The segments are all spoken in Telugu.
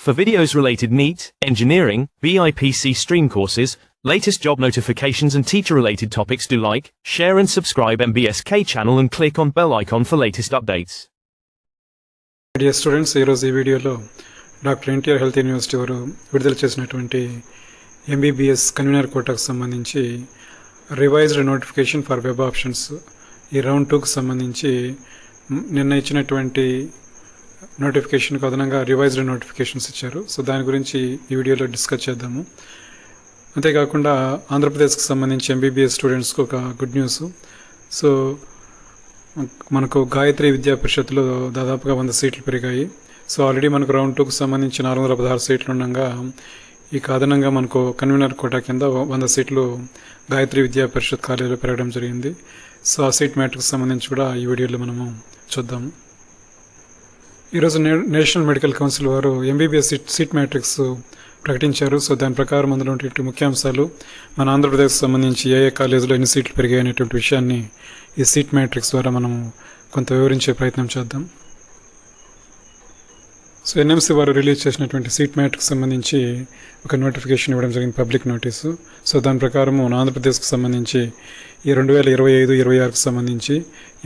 For videos related NEET, engineering, BIPC stream courses, latest job notifications and teacher related topics, do like, share and subscribe MBSK channel and click on bell icon for latest updates. Dear students, ఈ వీడియోలో డాక్టర్ ఎన్టీఆర్ హెల్త్ యూనివర్సిటీ వారు విడుదల చేసినటువంటి ఎంబీబీఎస్ కన్వీనర్ కోటాకు సంబంధించి revised notification for web options ఈ రౌండ్ 2కు సంబంధించి నిన్న ఇచ్చినటువంటి నోటిఫికేషన్కు అదనంగా రివైజ్డ్ నోటిఫికేషన్స్ ఇచ్చారు. సో దాని గురించి ఈ వీడియోలో డిస్కస్ చేద్దాము. అంతేకాకుండా ఆంధ్రప్రదేశ్కి సంబంధించి ఎంబీబీఎస్ స్టూడెంట్స్కి ఒక గుడ్ న్యూస్. సో మనకు గాయత్రి విద్యా పరిషత్లో దాదాపుగా 100 సీట్లు పెరిగాయి. సో ఆల్రెడీ మనకు రౌండ్ 2కు సంబంధించి 416 సీట్లు ఉండగా ఇక అదనంగా మనకు కన్వీనర్ కోటా కింద 100 సీట్లు గాయత్రి విద్యా పరిషత్ కాలేజీలో పెరగడం జరిగింది. సో ఆ సీట్ మ్యాట్రిక్స్ సంబంధించి కూడా ఈ వీడియోలో మనము చూద్దాము. ఈరోజు నేషనల్ మెడికల్ కౌన్సిల్ వారు ఎంబీబీఎస్ సీట్ మ్యాట్రిక్స్ ప్రకటించారు. సో దాని ప్రకారం అందులో ఉన్నటువంటి ముఖ్యాంశాలు, మన ఆంధ్రప్రదేశ్కి సంబంధించి ఏ కాలేజీలో ఎన్ని సీట్లు పెరిగాయి అనేటువంటి విషయాన్ని ఈ సీట్ మ్యాట్రిక్స్ ద్వారా మనము కొంత వివరించే ప్రయత్నం చేద్దాం. సో ఎన్ఎంసీ వారు రిలీజ్ చేసినటువంటి సీట్ మ్యాట్రిక్స్ సంబంధించి ఒక నోటిఫికేషన్ ఇవ్వడం జరిగింది, పబ్లిక్ నోటీసు. సో దాని ప్రకారం ఆంధ్రప్రదేశ్కి సంబంధించి ఈ 2025-26కు సంబంధించి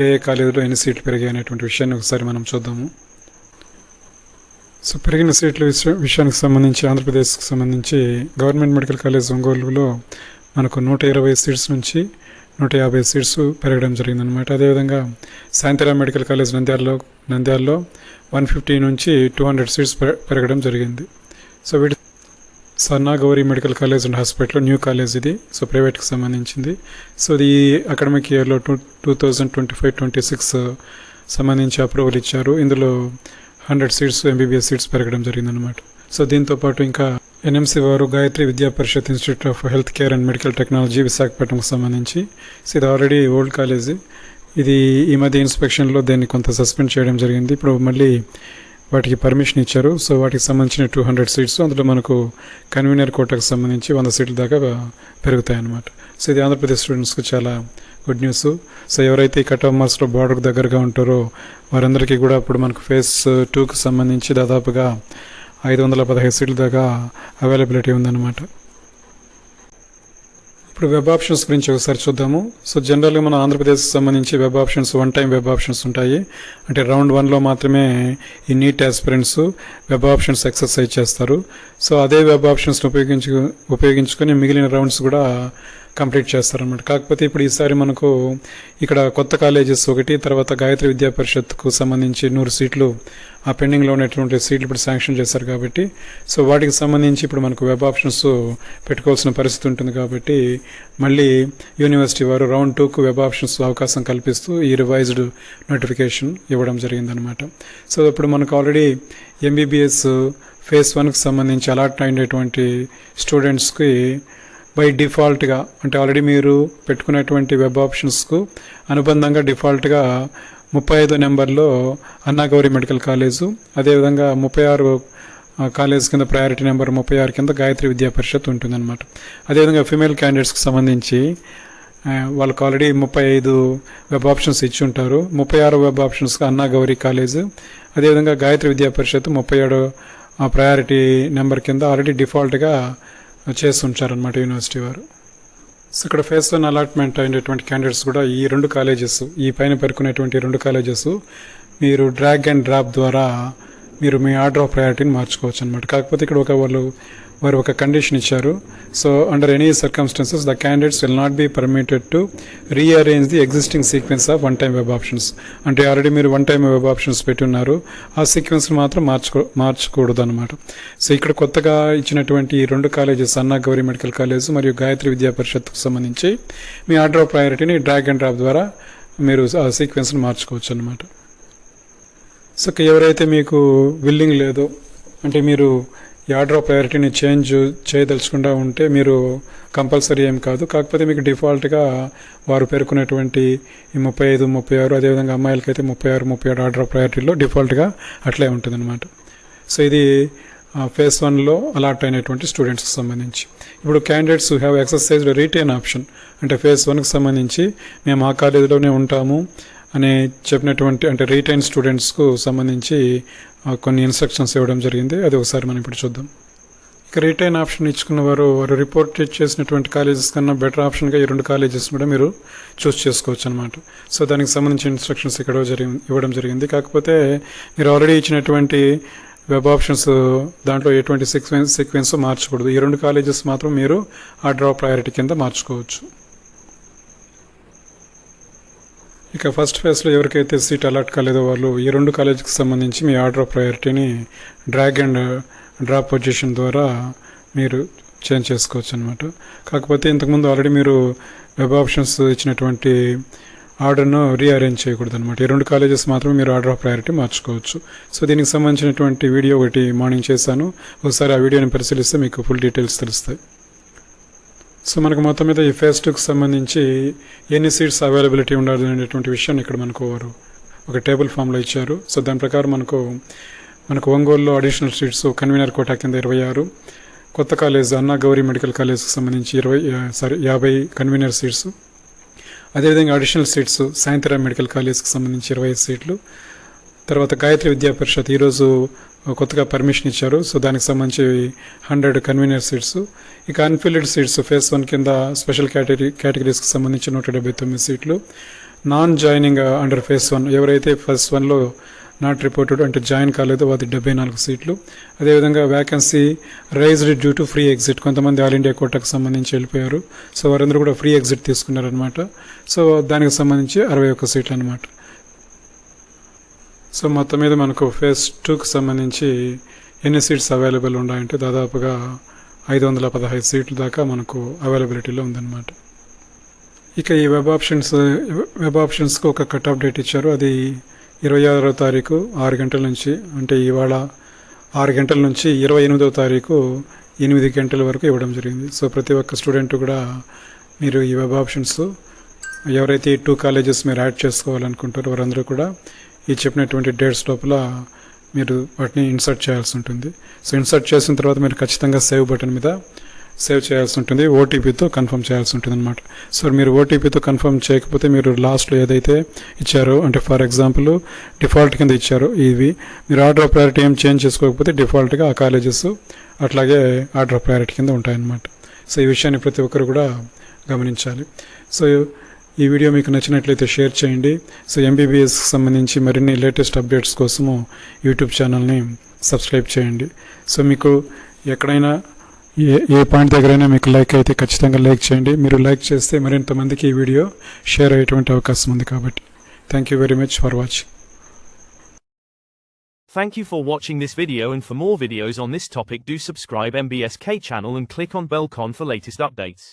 ఏ కాలేజీలో ఎన్ని సీట్లు పెరిగాయి అనేటువంటి విషయాన్ని ఒకసారి మనం చూద్దాము. సో పెరిగిన సీట్ల విషయానికి సంబంధించి ఆంధ్రప్రదేశ్కి సంబంధించి గవర్నమెంట్ మెడికల్ కాలేజ్ ఒంగోలులో మనకు 120 సీట్స్ నుంచి 150 సీట్స్ పెరగడం జరిగిందనమాట. అదేవిధంగా శాంతిరామ్ మెడికల్ కాలేజ్ నంద్యాలలో 150 నుంచి 200 సీట్స్ పెరగడం జరిగింది. So Sanna Gauri medical college and hospital new college ఇది, సో ప్రైవేట్కి సంబంధించింది. సో ఇది అకాడమిక్ ఇయర్లో 2025-26 సంబంధించి అప్రూవల్ ఇచ్చారు. ఇందులో 100 సీట్స్ ఎంబీబీఎస్ సీట్స్ పెరగడం జరిగిందనమాట. సో దీంతోపాటు ఇంకా ఎన్ఎంసీ వారు Gayatri Vidya Parishad institute of health care and medical technology విశాఖపట్నంకి సంబంధించి, సో ఇది ఆల్రెడీ ఓల్డ్ కాలేజీ. ఇది ఈ మధ్య ఇన్స్పెక్షన్లో దాన్ని కొంత సస్పెండ్ చేయడం జరిగింది. ఇప్పుడు మళ్ళీ వాటికి పర్మిషన్ ఇచ్చారు. సో వాటికి సంబంధించిన 200 సీట్స్, అందులో మనకు కన్వీనర్ కోటాకు సంబంధించి 100 సీట్ల దాకా పెరుగుతాయి అన్నమాట. సో ఇది ఆంధ్రప్రదేశ్ స్టూడెంట్స్కి చాలా గుడ్ న్యూస్. సో ఎవరైతే ఈ కట్ ఆఫ్ మార్క్స్లో బార్డర్కి దగ్గరగా ఉంటారో వారందరికీ కూడా ఇప్పుడు మనకు ఫేజ్ 2కు సంబంధించి దాదాపుగా 515 సీట్ల దాకా అవైలబిలిటీ ఉందన్నమాట. ఇప్పుడు వెబ్ ఆప్షన్స్ గురించి ఒకసారి చూద్దాము. సో జనరల్గా మన ఆంధ్రప్రదేశ్కి సంబంధించి web options 1 time web options ఉంటాయి. అంటే రౌండ్ 1లో మాత్రమే ఈ neat aspirants web options exercise చేస్తారు. సో అదే వెబ్ ఆప్షన్స్ని ఉపయోగించుకొని మిగిలిన రౌండ్స్ కూడా కంప్లీట్ చేస్తారన్నమాట. కాకపోతే ఇప్పుడు ఈసారి మనకు ఇక్కడ కొత్త కాలేజెస్ ఒకటి, తర్వాత గాయత్రి విద్యా పరిషత్కు సంబంధించి 100 సీట్లు ఆ పెండింగ్లో ఉన్నటువంటి సీట్లు ఇప్పుడు శాంక్షన్ చేశారు కాబట్టి, సో వాటికి సంబంధించి ఇప్పుడు మనకు వెబ్ ఆప్షన్స్ పెట్టుకోవాల్సిన పరిస్థితి ఉంటుంది. కాబట్టి మళ్ళీ యూనివర్సిటీ వారు రౌండ్ 2కు వెబ్ ఆప్షన్స్ అవకాశం కల్పిస్తూ ఈ రివైజ్డ్ నోటిఫికేషన్ ఇవ్వడం జరిగిందనమాట. సో ఇప్పుడు మనకు ఆల్రెడీ ఎంబీబీఎస్ ఫేజ్ 1కి సంబంధించి అలాట్ అయినటువంటి స్టూడెంట్స్కి బై డిఫాల్ట్గా, అంటే ఆల్రెడీ మీరు పెట్టుకున్నటువంటి వెబ్ ఆప్షన్స్కు అనుబంధంగా డిఫాల్ట్గా 35 నెంబర్లో అన్నాగౌరి మెడికల్ కాలేజు, అదేవిధంగా 36 కాలేజ్ కింద ప్రయారిటీ నెంబర్ 36 కింద గాయత్రి విద్యా పరిషత్ ఉంటుందన్నమాట. అదేవిధంగా ఫీమేల్ క్యాండిడేట్స్కి సంబంధించి వాళ్ళకు ఆల్రెడీ 35 వెబ్ ఆప్షన్స్ ఇచ్చి ఉంటారు. 36 వెబ్ ఆప్షన్స్కి అన్నాగౌరి కాలేజు, అదేవిధంగా గాయత్రి విద్యా పరిషత్ 37 ప్రయారిటీ నెంబర్ కింద ఆల్రెడీ డిఫాల్ట్గా చేస్తుంటారనమాట యూనివర్సిటీ వారు. సో ఇక్కడ ఫేజ్ 1 అలాట్మెంట్ అయినటువంటి క్యాండిడేట్స్ కూడా ఈ 2 కాలేజెస్, ఈ పైన పేర్కొనేటువంటి 2 కాలేజెస్ మీరు డ్రాగ్ అండ్ డ్రాప్ ద్వారా మీరు మీ ఆర్డర్ ఆఫ్ ప్రయారిటీని మార్చుకోవచ్చు అనమాట. కాకపోతే ఇక్కడ వారు ఒక కండిషన్ ఇచ్చారు. So under any circumstances the candidates will not be permitted to rearrange the existing sequence of 1 time web options. అంటే ఆల్రెడీ మీరు 1 టైం వెబ్ ఆప్షన్స్ పెట్టి ఉన్నారు, ఆ సీక్వెన్స్ని మాత్రం మార్చకూడదు అనమాట. సో ఇక్కడ కొత్తగా ఇచ్చినటువంటి ఈ 2 కాలేజెస్ అన్నా గౌరీ మెడికల్ కాలేజ్ మరియు గాయత్రి విద్యా పరిషత్కు సంబంధించి మీ ఆర్డర్ ఆఫ్ ప్రయారిటీని డ్రాగ్ అండ్ డ్రాప్ ద్వారా మీరు ఆ సీక్వెన్స్ని మార్చుకోవచ్చు అనమాట. సో ఎవరైతే మీకు విల్లింగ్ లేదో, అంటే మీరు ఈ ఆర్డర్ ఆఫ్ ప్రయారిటీని చేంజ్ చేయదలుచుకుండా ఉంటే మీరు కంపల్సరీ ఏం కాదు. కాకపోతే మీకు డిఫాల్ట్గా వారు పేర్కొనేటువంటి ఈ 35, 36, అదేవిధంగా అమ్మాయిలకైతే 36, 37 ఆర్డర్ ఆఫ్ ప్రయారిటీలో డిఫాల్ట్గా అట్లే ఉంటుందన్నమాట. సో ఇది ఫేజ్ 1లో అలాట్ అయినటువంటి స్టూడెంట్స్కి సంబంధించి. ఇప్పుడు candidates have exercised retain option, అంటే ఫేజ్ 1కి సంబంధించి మేము ఆ కాలేజీలోనే ఉంటాము, అని చెప్పినటువంటి అంటే రీటైన్ స్టూడెంట్స్కు సంబంధించి కొన్ని ఇన్స్ట్రక్షన్స్ ఇవ్వడం జరిగింది. అది ఒకసారి మనం ఇప్పుడు చూద్దాం. ఇక రిటైన్ ఆప్షన్ ఇచ్చుకున్న వారు రిపోర్ట్ చేసినటువంటి కాలేజెస్ కన్నా బెటర్ ఆప్షన్గా ఈ 2 కాలేజెస్ కూడా మీరు చూస్ చేసుకోవచ్చు అనమాట. సో దానికి సంబంధించిన ఇన్స్ట్రక్షన్స్ ఇక్కడ ఇవ్వడం జరిగింది. కాకపోతే మీరు ఆల్రెడీ ఇచ్చినటువంటి వెబ్ ఆప్షన్స్ దాంట్లో ఎటువంటి సీక్వెన్స్ మార్చకూడదు. ఈ 2 కాలేజెస్ మాత్రం మీరు ఆర్డర్ ఆఫ్ ప్రయారిటీ కింద మార్చుకోవచ్చు. ఇక ఫస్ట్ ఫేజ్లో ఎవరికైతే సీట్ అలాట్ కాలేదో వాళ్ళు ఈ 2 కాలేజీకి సంబంధించి మీ ఆర్డర్ ఆఫ్ ప్రయారిటీని డ్రాగ్ అండ్ డ్రాప్ పొజిషన్ ద్వారా మీరు చేంజ్ చేసుకోవచ్చు అనమాట. కాకపోతే ఇంతకుముందు ఆల్రెడీ మీరు వెబ్ ఆప్షన్స్ ఇచ్చినటువంటి ఆర్డర్ను రీఅరేంజ్ చేయకూడదు అనమాట. ఈ 2 కాలేజెస్ మాత్రమే మీరు ఆర్డర్ ఆఫ్ ప్రయారిటీ మార్చుకోవచ్చు. సో దీనికి సంబంధించినటువంటి వీడియో ఒకటి మార్నింగ్ చేశాను. ఒకసారి ఆ వీడియోని పరిశీలిస్తే మీకు ఫుల్ డీటెయిల్స్ తెలుస్తాయి. సో మనకు మొత్తం మీద ఈ ఫేజ్ 2కి సంబంధించి ఎన్ని సీట్స్ అవైలబిలిటీ ఉండాలి అనేటువంటి విషయాన్ని ఇక్కడ మనకు ఒక టేబుల్ ఫామ్లో ఇచ్చారు. సో దాని ప్రకారం మనకు ఒంగోలులో అడిషనల్ సీట్స్ కన్వీనర్ కోటా కింద 26, కొత్త కాలేజ్ అన్నా గౌరీ మెడికల్ కాలేజ్కి సంబంధించి 50 కన్వీనర్ సీట్స్, అదేవిధంగా అడిషనల్ సీట్స్ సాయంత్రం మెడికల్ కాలేజ్కి సంబంధించి 25 సీట్లు, తర్వాత గాయత్రి విద్యా పరిషత్ ఈరోజు కొత్తగా పర్మిషన్ ఇచ్చారు. సో దానికి సంబంధించి 100 కన్వీనర్ సీట్స్. ఇక అన్ఫిల్డ్ సీట్స్ ఫేజ్ 1 కింద స్పెషల్ కేటగిరీస్కి సంబంధించి 179 సీట్లు. నాన్ జాయినింగ్ అండర్ ఫేజ్ 1 ఎవరైతే ఫేజ్ 1లో నాట్ రిపోర్టెడ్ అంటే జాయిన్ కాలేదో అది 74 సీట్లు. అదేవిధంగా vacancy raised due to free exit, కొంతమంది ఆల్ ఇండియా కోటాకు సంబంధించి వెళ్ళిపోయారు. సో వారందరూ కూడా ఫ్రీ ఎగ్జిట్ తీసుకున్నారనమాట. సో దానికి సంబంధించి 61 సీట్లు అనమాట. సో మొత్తం మీద మనకు ఫేజ్ 2కి సంబంధించి ఎన్ని సీట్స్ అవైలబుల్ ఉన్నాయంటే దాదాపుగా 515 సీట్ల దాకా మనకు అవైలబిలిటీలో ఉందన్నమాట. ఇక ఈ వెబ్ ఆప్షన్స్కి ఒక కట్ ఆఫ్ డేట్ ఇచ్చారు. అది 26వ తారీఖు 6 గంటల నుంచి, అంటే ఇవాళ 6 గంటల నుంచి 28వ తారీఖు 8 గంటల వరకు ఇవ్వడం జరిగింది. సో ప్రతి ఒక్క స్టూడెంట్ కూడా మీరు ఈ వెబ్ ఆప్షన్స్ ఎవరైతే 2 కాలేజెస్ మీరు యాడ్ చేసుకోవాలనుకుంటారో వారందరూ కూడా ఈ చెప్పినటువంటి డేట్స్ లోపల మీరు వాటిని ఇన్సర్ట్ చేయాల్సి ఉంటుంది. సో ఇన్సర్ట్ చేసిన తర్వాత మీరు ఖచ్చితంగా సేవ్ బటన్ మీద సేవ్ చేయాల్సి ఉంటుంది. ఓటీపీతో కన్ఫర్మ్ చేయాల్సి ఉంటుంది అనమాట. సో మీరు ఓటీపీతో కన్ఫర్మ్ చేయకపోతే మీరు లాస్ట్లో ఏదైతే ఇచ్చారో, అంటే ఫర్ ఎగ్జాంపుల్ డిఫాల్ట్ కింద ఇచ్చారో ఇవి మీరు ఆర్డర్ ఆఫ్ ప్రయారిటీ ఏం చేంజ్ చేసుకోకపోతే డిఫాల్ట్గా ఆ కాలేజెస్ అట్లాగే ఆర్డర్ ఆఫ్ ప్రయారిటీ కింద ఉంటాయన్నమాట. సో ఈ విషయాన్ని ప్రతి ఒక్కరు కూడా గమనించాలి. సో ఈ వీడియో మీకు నచ్చినట్లయితే షేర్ చేయండి. సో ఎంబీబీఎస్కి సంబంధించి మరిన్ని లేటెస్ట్ అప్డేట్స్ కోసము యూట్యూబ్ ఛానల్ని సబ్స్క్రైబ్ చేయండి. సో మీకు ఎక్కడైనా ఏ పాయింట్ దగ్గరైనా మీకు లైక్ అయితే ఖచ్చితంగా లైక్ చేయండి. మీరు లైక్ చేస్తే మరింత మందికి ఈ వీడియో షేర్ అయ్యేటువంటి అవకాశం ఉంది కాబట్టి. Thank you very much for watching. Thank you for watching this video, and for more videos on this topic do subscribe MBSK channel and click on bell icon for latest updates.